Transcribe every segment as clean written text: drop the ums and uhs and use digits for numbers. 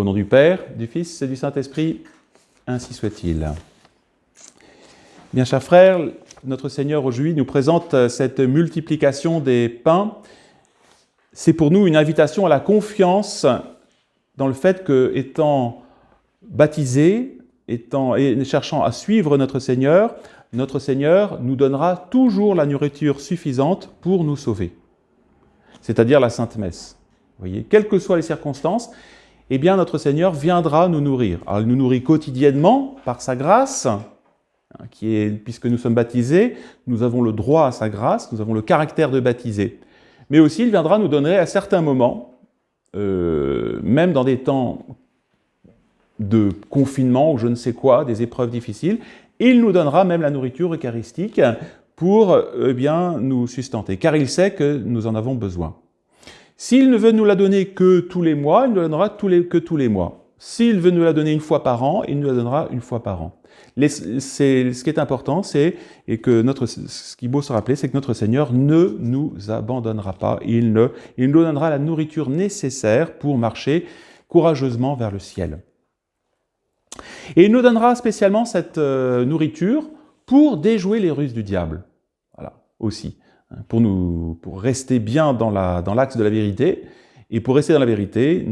Au nom du Père, du Fils et du Saint-Esprit, ainsi soit-il. Bien, chers frères, notre Seigneur aujourd'hui nous présente cette multiplication des pains. C'est pour nous une invitation à la confiance dans le fait que, étant baptisés, et cherchant à suivre notre Seigneur nous donnera toujours la nourriture suffisante pour nous sauver. C'est-à-dire la Sainte Messe. Vous voyez, quelles que soient les circonstances, eh bien notre Seigneur viendra nous nourrir. Alors il nous nourrit quotidiennement par sa grâce, puisque nous sommes baptisés, nous avons le droit à sa grâce, nous avons le caractère de baptisé. Mais aussi il viendra nous donner à certains moments, même dans des temps de confinement ou je ne sais quoi, des épreuves difficiles, il nous donnera même la nourriture eucharistique pour nous sustenter, car il sait que nous en avons besoin. S'il ne veut nous la donner que tous les mois, il ne nous la donnera que tous les mois. S'il veut nous la donner une fois par an, il nous la donnera une fois par an. Ce qui est important, ce qui est beau se rappeler, c'est que notre Seigneur ne nous abandonnera pas. Il nous donnera la nourriture nécessaire pour marcher courageusement vers le ciel. Et il nous donnera spécialement cette nourriture pour déjouer les ruses du diable. Voilà, aussi. Pour rester bien dans l'axe de la vérité. Et pour rester dans la vérité,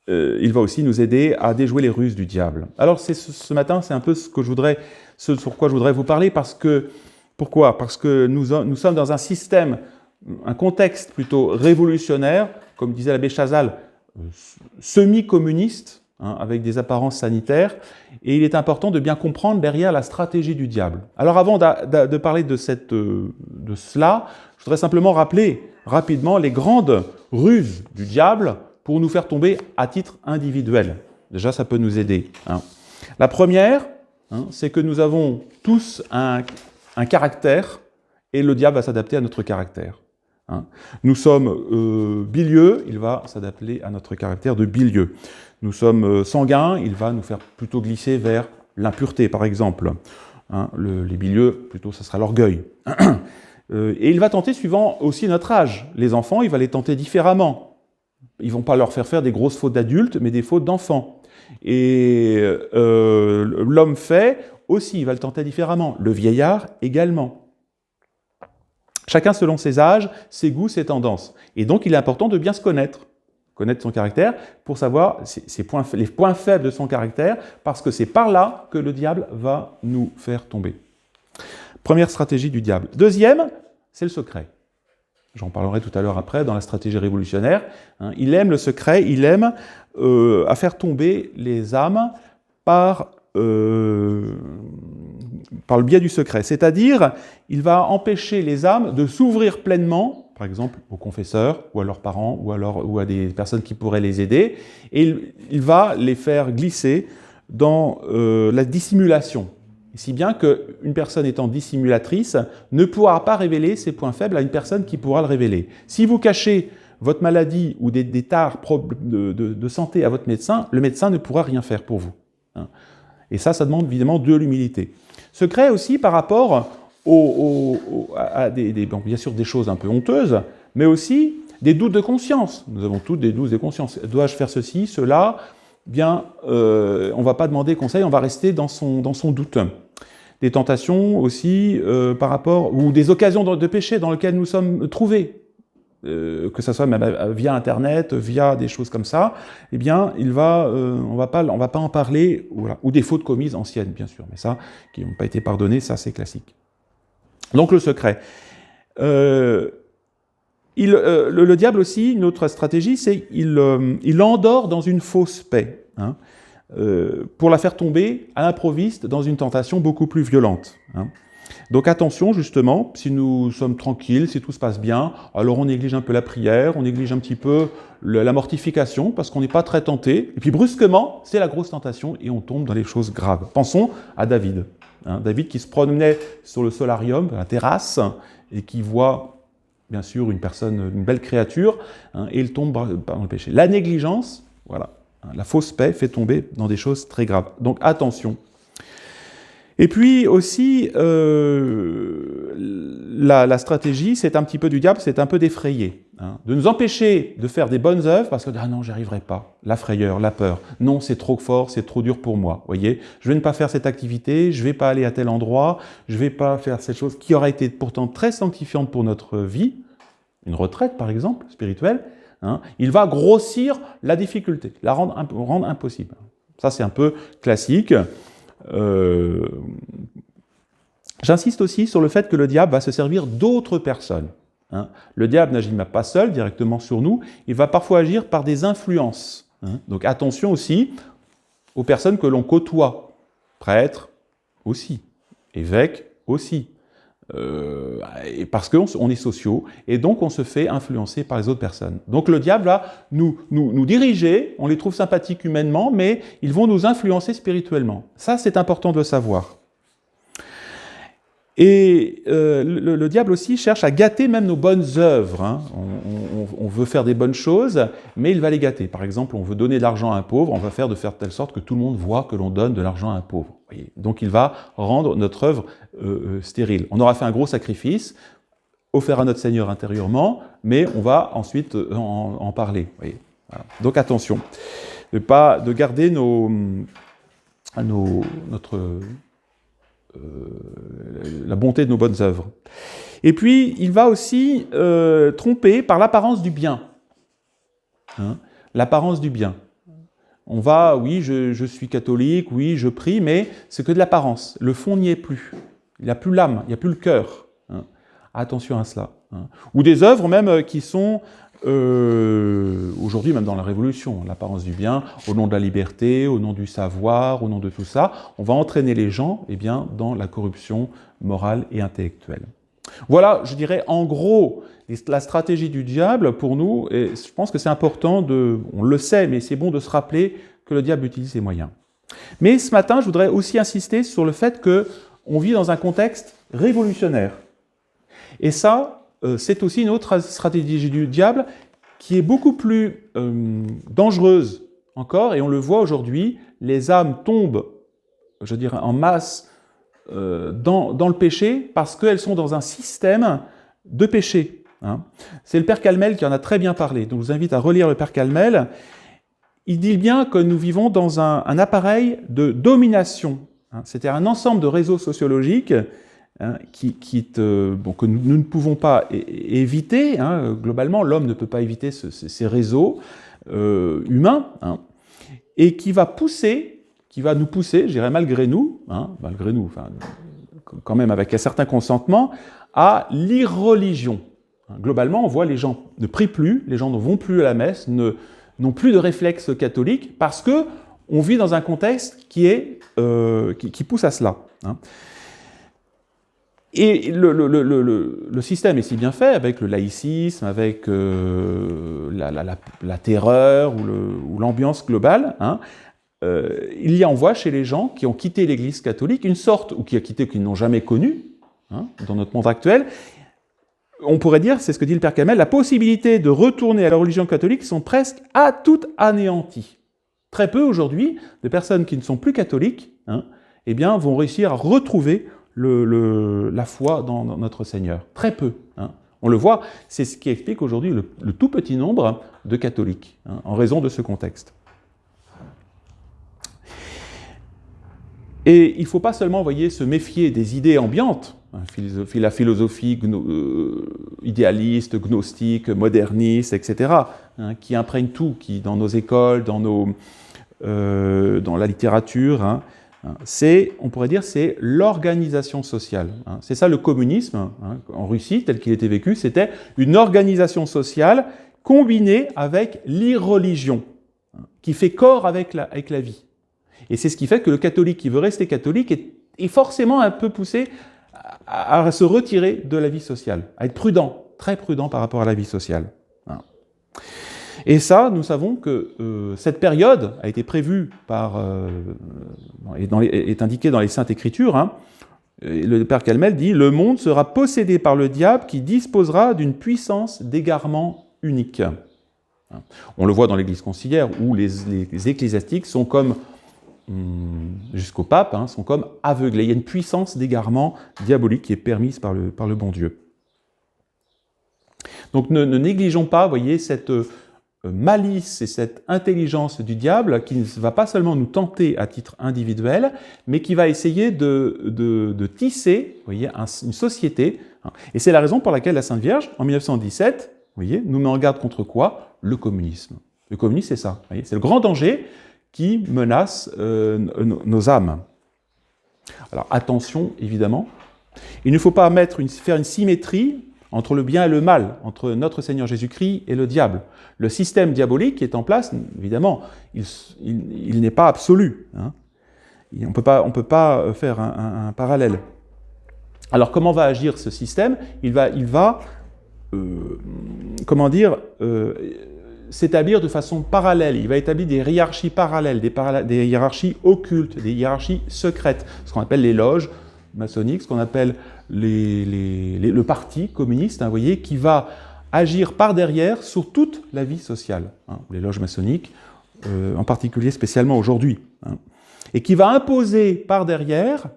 il va aussi nous aider à déjouer les ruses du diable. Alors ce matin, c'est un peu ce sur quoi je voudrais vous parler. Pourquoi ? Parce que nous sommes dans un système, un contexte plutôt révolutionnaire, comme disait l'abbé Chazal, semi-communiste, avec des apparences sanitaires, et il est important de bien comprendre derrière la stratégie du diable. Alors avant de parler de cela, je voudrais simplement rappeler rapidement les grandes ruses du diable pour nous faire tomber à titre individuel. Déjà, ça peut nous aider. La première, c'est que nous avons tous un caractère, et le diable va s'adapter à notre caractère. Nous sommes bilieux, il va s'adapter à notre caractère de bilieux. Nous sommes sanguins, il va nous faire plutôt glisser vers l'impureté, par exemple. Les bilieux, plutôt, ça sera l'orgueil. Et il va tenter suivant aussi notre âge. Les enfants, il va les tenter différemment. Ils ne vont pas leur faire des grosses fautes d'adultes, mais des fautes d'enfants. Et l'homme fait aussi, il va le tenter différemment. Le vieillard également. Chacun selon ses âges, ses goûts, ses tendances. Et donc, il est important de bien se connaître son caractère, pour savoir les points faibles de son caractère, parce que c'est par là que le diable va nous faire tomber. Première stratégie du diable. Deuxième, c'est le secret. J'en parlerai tout à l'heure après, dans la stratégie révolutionnaire. Il aime le secret, il aime à faire tomber les âmes par le biais du secret. C'est-à-dire, il va empêcher les âmes de s'ouvrir pleinement, par exemple aux confesseurs, ou à leurs parents, ou à des personnes qui pourraient les aider, et il va les faire glisser dans la dissimulation. Si bien qu'une personne étant dissimulatrice ne pourra pas révéler ses points faibles à une personne qui pourra le révéler. Si vous cachez votre maladie ou des tares de santé à votre médecin, le médecin ne pourra rien faire pour vous. Et ça demande évidemment de l'humilité. Secret aussi par rapport à bien sûr des choses un peu honteuses, mais aussi des doutes de conscience. Nous avons tous des doutes de conscience. Dois-je faire ceci, cela ? Bien, on ne va pas demander conseil, on va rester dans son doute. Des tentations aussi par rapport, ou des occasions de péché dans lesquelles nous sommes trouvés, que ce soit même via Internet, via des choses comme ça, eh bien, on va pas en parler, voilà. Ou des fautes commises anciennes, bien sûr, mais ça, qui n'ont pas été pardonnées, ça c'est classique. Donc le secret. Le diable aussi, une autre stratégie, c'est qu'il endort dans une fausse paix, pour la faire tomber à l'improviste dans une tentation beaucoup plus violente. Donc attention justement, si nous sommes tranquilles, si tout se passe bien, alors on néglige un peu la prière, on néglige un petit peu la mortification, parce qu'on n'est pas très tenté, et puis brusquement, c'est la grosse tentation, et on tombe dans les choses graves. Pensons à David. David qui se promenait sur le solarium, la terrasse, et qui voit bien sûr une belle créature, et il tombe dans le péché. La négligence, voilà, la fausse paix fait tomber dans des choses très graves. Donc attention. Et puis aussi, la stratégie, c'est un petit peu du diable, c'est un peu d'effrayer. Hein, de nous empêcher de faire des bonnes œuvres parce que ah non, j'y arriverai pas. La frayeur, la peur. Non, c'est trop fort, c'est trop dur pour moi. Voyez, je vais ne pas faire cette activité, je vais pas aller à tel endroit, je vais pas faire cette chose qui aurait été pourtant très sanctifiante pour notre vie, une retraite par exemple, spirituelle. Hein, il va grossir la difficulté, la rendre impossible. Ça, c'est un peu classique. J'insiste aussi sur le fait que le diable va se servir d'autres personnes. Hein. Le diable n'agit pas seul directement sur nous, il va parfois agir par des influences. Hein. Donc attention aussi aux personnes que l'on côtoie. Prêtres aussi, évêques aussi. Et parce qu'on est sociaux, et donc on se fait influencer par les autres personnes. Donc le diable va nous diriger, on les trouve sympathiques humainement, mais ils vont nous influencer spirituellement. Ça, c'est important de le savoir. Et le diable aussi cherche à gâter même nos bonnes œuvres. Hein. On veut faire des bonnes choses, mais il va les gâter. Par exemple, on veut donner de l'argent à un pauvre, on va faire de telle sorte que tout le monde voit que l'on donne de l'argent à un pauvre. Voyez. Donc il va rendre notre œuvre stérile. On aura fait un gros sacrifice, offert à notre Seigneur intérieurement, mais on va ensuite en parler. Voyez. Voilà. Donc attention, de garder la bonté de nos bonnes œuvres. Et puis, il va aussi tromper par l'apparence du bien. Hein, l'apparence du bien. On va, oui, je suis catholique, oui, je prie, mais c'est que de l'apparence. Le fond n'y est plus. Il n'y a plus l'âme, il n'y a plus le cœur. Hein. Attention à cela. Hein. Ou des œuvres même qui sont, aujourd'hui, même dans la Révolution, l'apparence du bien, au nom de la liberté, au nom du savoir, au nom de tout ça, on va entraîner les gens dans la corruption morale et intellectuelle. Voilà, je dirais, en gros, la stratégie du diable pour nous, et je pense que c'est important, on le sait, mais c'est bon de se rappeler que le diable utilise ces moyens. Mais ce matin, je voudrais aussi insister sur le fait qu'on vit dans un contexte révolutionnaire. Et ça, c'est aussi une autre stratégie du diable qui est beaucoup plus dangereuse encore, et on le voit aujourd'hui, les âmes tombent, je dirais, en masse dans le péché parce qu'elles sont dans un système de péché. Hein. C'est le Père Calmel qui en a très bien parlé, donc je vous invite à relire le Père Calmel. Il dit bien que nous vivons dans un appareil de domination. Hein. C'est-à-dire un ensemble de réseaux sociologiques hein, que nous ne pouvons pas éviter. Hein. Globalement, l'homme ne peut pas éviter ces réseaux humains, hein, et qui va nous pousser, je dirais malgré nous, enfin, quand même avec un certain consentement, à l'irreligion. Globalement, on voit les gens ne prient plus, les gens ne vont plus à la messe, n'ont plus de réflexe catholique, parce qu'on vit dans un contexte qui pousse à cela. Hein. Et le système est si bien fait, avec le laïcisme, avec la terreur ou l'ambiance globale, hein, on voit chez les gens qui ont quitté l'Église catholique une sorte, ou qui n'ont jamais connue, hein, dans notre monde actuel, on pourrait dire, c'est ce que dit le Père Camel, la possibilité de retourner à la religion catholique sont presque à tout anéanties. Très peu aujourd'hui de personnes qui ne sont plus catholiques, hein, vont réussir à retrouver la foi dans notre Seigneur. Très peu. Hein. On le voit, c'est ce qui explique aujourd'hui le tout petit nombre de catholiques, hein, en raison de ce contexte. Et il ne faut pas seulement, se méfier des idées ambiantes, hein, la philosophie idéaliste, gnostique, moderniste, etc., hein, qui imprègne tout, qui dans nos écoles, dans la littérature, hein, on pourrait dire, c'est l'organisation sociale. Hein. C'est ça le communisme, hein, en Russie, tel qu'il était vécu, c'était une organisation sociale combinée avec l'irreligion, hein, qui fait corps avec la vie. Et c'est ce qui fait que le catholique qui veut rester catholique est forcément un peu poussé à se retirer de la vie sociale, à être prudent, très prudent par rapport à la vie sociale. Hein. Et ça, nous savons que cette période a été prévue est indiquée dans les Saintes Écritures. Hein. Le Père Calmel dit « Le monde sera possédé par le diable qui disposera d'une puissance d'égarement unique. » On le voit dans l'Église conciliaire, où les ecclésiastiques sont comme jusqu'au pape, hein, sont comme aveuglés. Il y a une puissance d'égarement diabolique qui est permise par le bon Dieu. Donc ne négligeons pas, vous voyez, cette malice et cette intelligence du diable qui ne va pas seulement nous tenter à titre individuel, mais qui va essayer de tisser, vous voyez, une société. Hein. Et c'est la raison pour laquelle la Sainte Vierge, en 1917, vous voyez, nous met en garde contre quoi? Le communisme. Le communisme, c'est ça. C'est le grand danger qui menace nos âmes. Alors attention, évidemment, il ne faut pas faire une symétrie entre le bien et le mal, entre notre Seigneur Jésus-Christ et le diable. Le système diabolique qui est en place, évidemment, il n'est pas absolu. Hein. On peut pas faire un parallèle. Alors comment va agir ce système? Il va s'établir de façon parallèle. Il va établir des hiérarchies parallèles, des hiérarchies occultes, des hiérarchies secrètes, ce qu'on appelle les loges maçonniques, ce qu'on appelle le parti communiste, hein, vous voyez, qui va agir par derrière sur toute la vie sociale, hein, les loges maçonniques, en particulier spécialement aujourd'hui, hein, et qui va imposer par derrière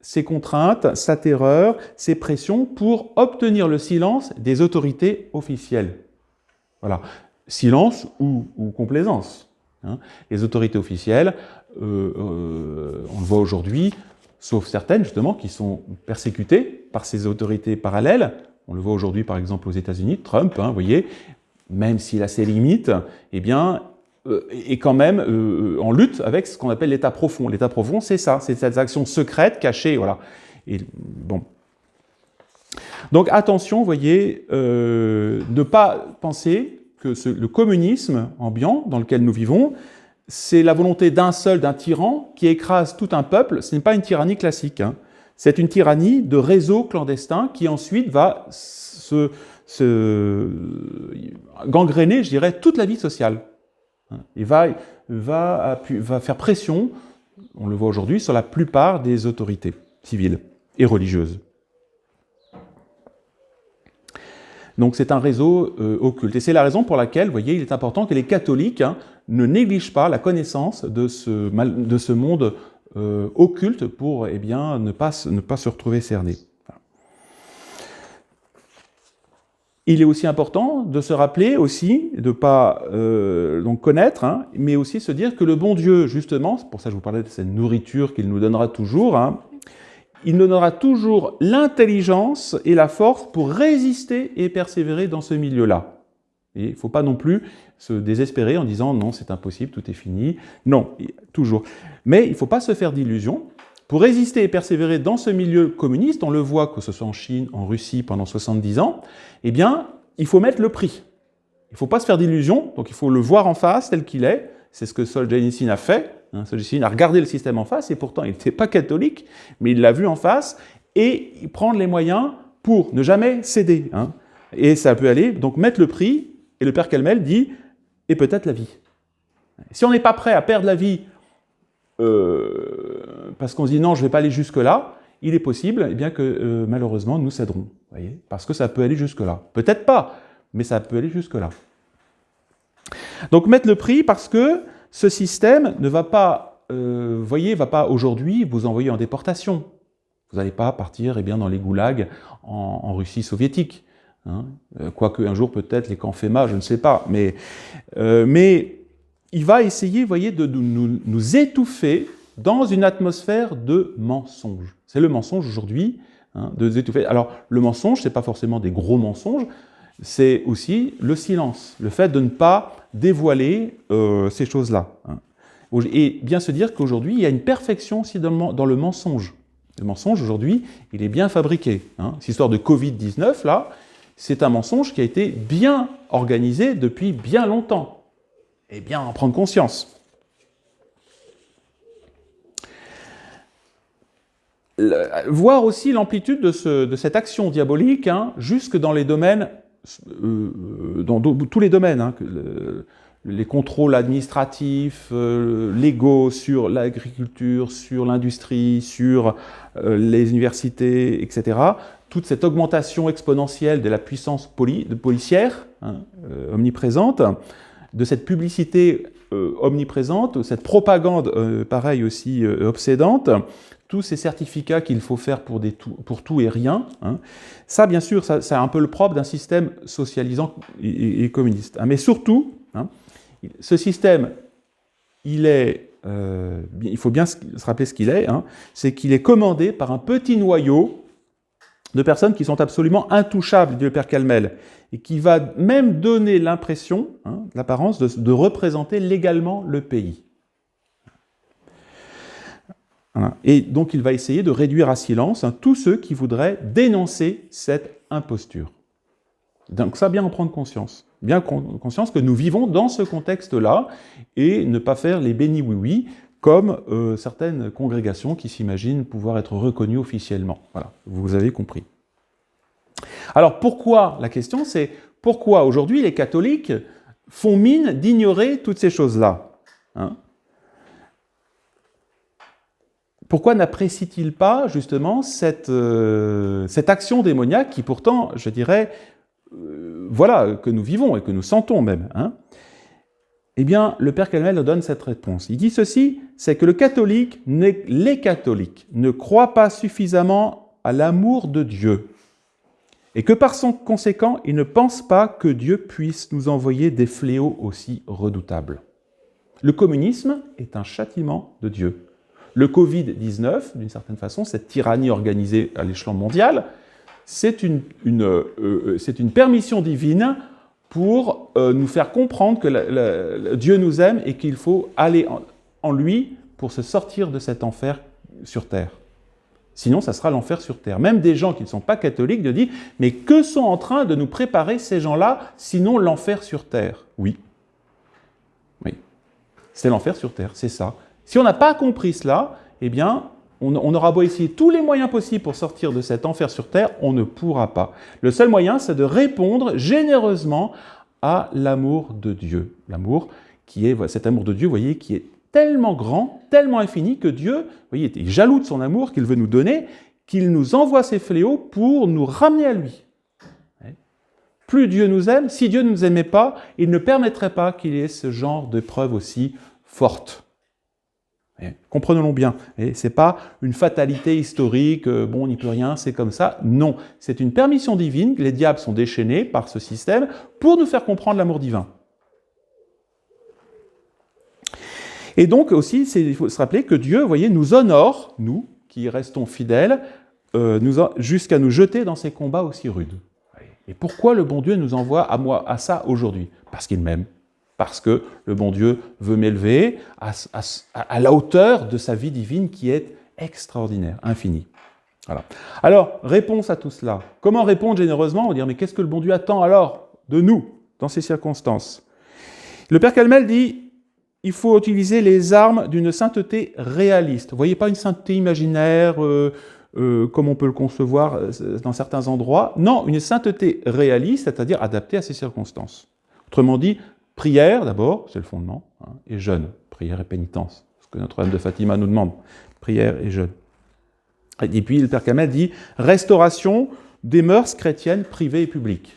ses contraintes, sa terreur, ses pressions pour obtenir le silence des autorités officielles. Voilà. Silence ou complaisance. Hein. Les autorités officielles, on le voit aujourd'hui, sauf certaines justement qui sont persécutées par ces autorités parallèles. On le voit aujourd'hui par exemple aux États-Unis, Trump, hein, vous voyez, même s'il a ses limites, eh bien, est quand même en lutte avec ce qu'on appelle l'état profond. L'état profond, c'est ça, c'est cette action secrète, cachée, voilà. Et bon. Donc attention, vous voyez, ne pas penser que le communisme ambiant dans lequel nous vivons, c'est la volonté d'un tyran qui écrase tout un peuple. Ce n'est pas une tyrannie classique. Hein. C'est une tyrannie de réseaux clandestins qui ensuite va gangréner, je dirais, toute la vie sociale. Et va faire pression, on le voit aujourd'hui, sur la plupart des autorités civiles et religieuses. Donc c'est un réseau occulte. Et c'est la raison pour laquelle, vous voyez, il est important que les catholiques ne négligent pas la connaissance de ce monde occulte pour ne pas se retrouver cernés. Il est aussi important de se rappeler aussi, de ne pas donc connaître, hein, mais aussi se dire que le bon Dieu, justement, c'est pour ça que je vous parlais de cette nourriture qu'il nous donnera toujours, hein, il nous donnera toujours l'intelligence et la force pour résister et persévérer dans ce milieu-là. Et il ne faut pas non plus se désespérer en disant « non, c'est impossible, tout est fini ». Non, toujours. Mais il ne faut pas se faire d'illusions. Pour résister et persévérer dans ce milieu communiste, on le voit que ce soit en Chine, en Russie pendant 70 ans, eh bien, il faut mettre le prix. Il ne faut pas se faire d'illusions, donc il faut le voir en face tel qu'il est. C'est ce que Solzhenitsyn a fait. Solzhenitsyn a regardé le système en face, et pourtant il n'était pas catholique, mais il l'a vu en face, et prendre les moyens pour ne jamais céder. Hein. Et ça peut aller, donc mettre le prix, et le Père Kelmel dit, et peut-être la vie. Si on n'est pas prêt à perdre la vie, parce qu'on se dit non, je ne vais pas aller jusque-là, il est possible eh bien, que malheureusement nous céderons, voyez, parce que ça peut aller jusque-là. Peut-être pas, mais ça peut aller jusque-là. Donc mettre le prix parce que ce système ne va pas, va pas aujourd'hui vous envoyer en déportation. Vous n'allez pas partir eh bien, dans les goulags en Russie soviétique. Hein. Quoique un jour peut-être les camps FEMA, je ne sais pas, mais il va essayer, vous voyez, de nous étouffer dans une atmosphère de mensonge. C'est le mensonge aujourd'hui, hein, de nous étouffer. Alors, le mensonge, ce n'est pas forcément des gros mensonges, c'est aussi le silence, le fait de ne pas dévoiler ces choses-là. Hein. Et bien se dire qu'aujourd'hui, il y a une perfection aussi dans le mensonge. Le mensonge, aujourd'hui, il est bien fabriqué. Hein. Cette histoire de Covid-19, là, c'est un mensonge qui a été bien organisé depuis bien longtemps. Et bien en prendre conscience. Voir aussi l'amplitude de cette action diabolique, hein, jusque dans les domaines, dans tous les domaines, hein, les contrôles administratifs, légaux sur l'agriculture, sur l'industrie, sur les universités, etc. Toute cette augmentation exponentielle de la puissance policière, hein, omniprésente, de cette publicité omniprésente, cette propagande pareil aussi obsédante, tous ces certificats qu'il faut faire pour tout et rien, hein. Ça, bien sûr, c'est un peu le propre d'un système socialisant et communiste. Hein. Mais surtout, hein, ce système, il faut bien se rappeler ce qu'il est, hein, c'est qu'il est commandé par un petit noyau de personnes qui sont absolument intouchables, dit le père Calmel, et qui va même donner l'impression, hein, l'apparence, de représenter légalement le pays. Voilà. Et donc il va essayer de réduire à silence, hein, tous ceux qui voudraient dénoncer cette imposture. Donc ça, bien en prendre conscience. Bien conscience que nous vivons dans ce contexte-là, et ne pas faire les bénis oui-oui, comme certaines congrégations qui s'imaginent pouvoir être reconnues officiellement. Voilà, vous avez compris. Alors pourquoi, la question c'est, pourquoi aujourd'hui les catholiques font mine d'ignorer toutes ces choses-là, hein? Pourquoi n'apprécient-ils pas justement cette action démoniaque qui pourtant, je dirais, voilà, que nous vivons et que nous sentons même, hein? Eh bien, le père Calmel nous donne cette réponse. Il dit ceci, c'est que les catholiques ne croient pas suffisamment à l'amour de Dieu, et que par son conséquent, ils ne pensent pas que Dieu puisse nous envoyer des fléaux aussi redoutables. Le communisme est un châtiment de Dieu. Le Covid-19, d'une certaine façon, cette tyrannie organisée à l'échelon mondial, c'est une permission divine pour nous faire comprendre que Dieu nous aime et qu'il faut aller en lui pour se sortir de cet enfer sur terre. Sinon, ça sera l'enfer sur terre. Même des gens qui ne sont pas catholiques de dire « Mais que sont en train de nous préparer ces gens-là, sinon l'enfer sur terre ?» Oui. Oui. C'est l'enfer sur terre, c'est ça. Si on n'a pas compris cela, eh bien, on aura beau essayer tous les moyens possibles pour sortir de cet enfer sur terre, on ne pourra pas. Le seul moyen, c'est de répondre généreusement à l'amour de Dieu. L'amour qui est, cet amour de Dieu, vous voyez, qui est tellement grand, tellement infini, que Dieu, vous voyez, est jaloux de son amour qu'il veut nous donner, qu'il nous envoie ses fléaux pour nous ramener à lui. Plus Dieu nous aime, si Dieu ne nous aimait pas, il ne permettrait pas qu'il y ait ce genre de preuve aussi forte. Comprenons-le bien, ce n'est pas une fatalité historique, bon, on n'y peut rien, c'est comme ça. Non, c'est une permission divine, les diables sont déchaînés par ce système pour nous faire comprendre l'amour divin. Et donc aussi, il faut se rappeler que Dieu, vous voyez, nous honore, nous, qui restons fidèles, jusqu'à nous jeter dans ces combats aussi rudes. Et pourquoi le bon Dieu nous envoie à ça aujourd'hui? Parce qu'il m'aime. Parce que le bon Dieu veut m'élever à la hauteur de sa vie divine qui est extraordinaire, infinie. Voilà. Alors, réponse à tout cela. Comment répondre généreusement? On va dire, mais qu'est-ce que le bon Dieu attend alors de nous, dans ces circonstances? Le père Calmel dit, il faut utiliser les armes d'une sainteté réaliste. Vous voyez, pas une sainteté imaginaire, comme on peut le concevoir dans certains endroits. Non, une sainteté réaliste, c'est-à-dire adaptée à ces circonstances. Autrement dit, prière, d'abord, c'est le fondement, hein, et jeûne, prière et pénitence, ce que Notre-Dame de Fatima nous demande, prière et jeûne. Et puis le père Calmel dit restauration des mœurs chrétiennes privées et publiques.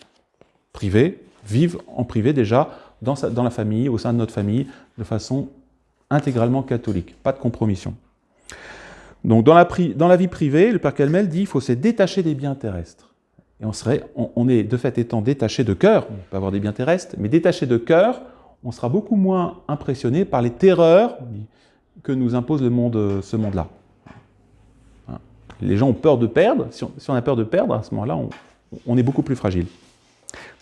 Privées, vivent en privé déjà, dans la famille, au sein de notre famille, de façon intégralement catholique, pas de compromission. Donc dans la vie privée, le père Calmel dit qu'il faut se détacher des biens terrestres. Et on est de fait étant détaché de cœur, on peut avoir des biens terrestres, mais détaché de cœur, on sera beaucoup moins impressionné par les terreurs que nous impose ce monde-là. Les gens ont peur de perdre, si on a peur de perdre, à ce moment-là, on est beaucoup plus fragile.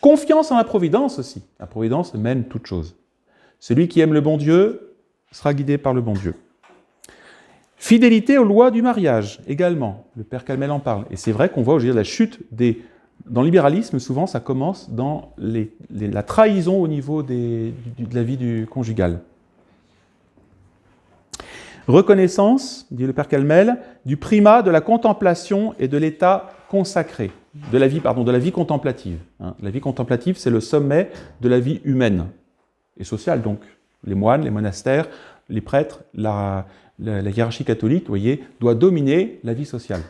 Confiance en la providence aussi. La providence mène toute chose. Celui qui aime le bon Dieu sera guidé par le bon Dieu. Fidélité aux lois du mariage, également. Le père Calmel en parle. Et c'est vrai qu'on voit aujourd'hui la chute dans le libéralisme, souvent, ça commence dans la trahison au niveau de la vie conjugale. Reconnaissance, dit le père Calmel, du primat de la contemplation et de l'état consacré, de la vie contemplative. La vie contemplative, c'est le sommet de la vie humaine et sociale, donc. Les moines, les monastères, les prêtres, la hiérarchie catholique, vous voyez, doit dominer la vie sociale.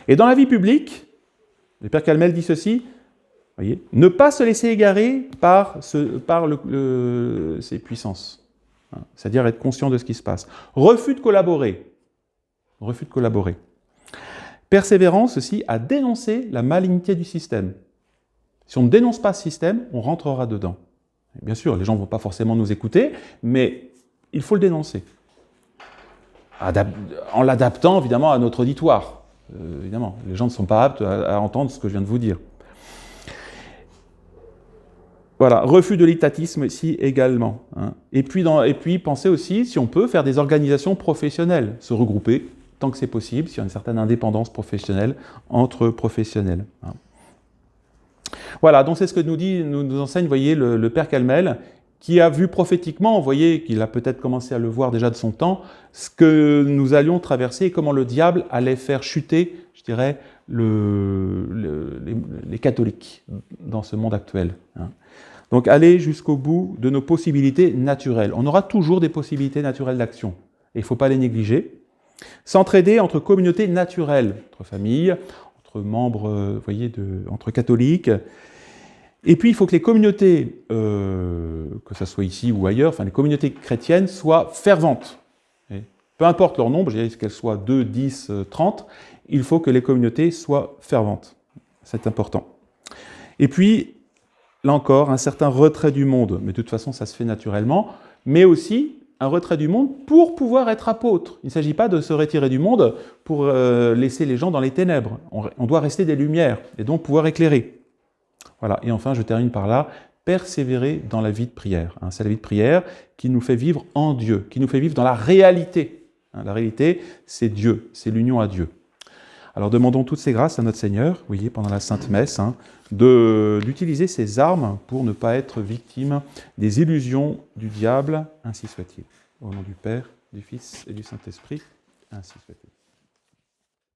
Et dans la vie publique, le père Calmel dit ceci, Voyez, ne pas se laisser égarer par ces puissances. Hein, c'est-à-dire être conscient de ce qui se passe. Refus de collaborer. Refus de collaborer. Persévérance aussi à dénoncer la malignité du système. Si on ne dénonce pas ce système, on rentrera dedans. Et bien sûr, les gens ne vont pas forcément nous écouter, mais il faut le dénoncer. En l'adaptant évidemment à notre auditoire. Évidemment, les gens ne sont pas aptes à entendre ce que je viens de vous dire. Voilà, refus de l'étatisme ici également. Hein. Et puis, pensez aussi, si on peut, faire des organisations professionnelles, se regrouper, tant que c'est possible, s'il y a une certaine indépendance professionnelle entre professionnels. Hein. Voilà, donc c'est ce que nous enseigne, vous voyez, le Père Calmel, qui a vu prophétiquement, vous voyez, qu'il a peut-être commencé à le voir déjà de son temps, ce que nous allions traverser et comment le diable allait faire chuter, je dirais, les catholiques dans ce monde actuel. Hein. Donc, aller jusqu'au bout de nos possibilités naturelles. On aura toujours des possibilités naturelles d'action, et il ne faut pas les négliger. S'entraider entre communautés naturelles, entre familles, entre membres, vous voyez, entre catholiques. Et puis, il faut que les communautés, que ce soit ici ou ailleurs, enfin les communautés chrétiennes, soient ferventes. Et peu importe leur nombre, je dirais qu'elles soient 2, 10, 30, il faut que les communautés soient ferventes. C'est important. Et puis, là encore, un certain retrait du monde, mais de toute façon, ça se fait naturellement, mais aussi un retrait du monde pour pouvoir être apôtre. Il ne s'agit pas de se retirer du monde pour laisser les gens dans les ténèbres. On doit rester des lumières et donc pouvoir éclairer. Voilà, et enfin, je termine par là, persévérer dans la vie de prière. Hein, c'est la vie de prière qui nous fait vivre en Dieu, qui nous fait vivre dans la réalité. Hein, la réalité, c'est Dieu, c'est l'union à Dieu. Alors demandons toutes ces grâces à notre Seigneur, vous voyez, pendant la Sainte Messe, hein, d'utiliser ces armes pour ne pas être victime des illusions du diable, ainsi soit-il. Au nom du Père, du Fils et du Saint-Esprit, ainsi soit-il.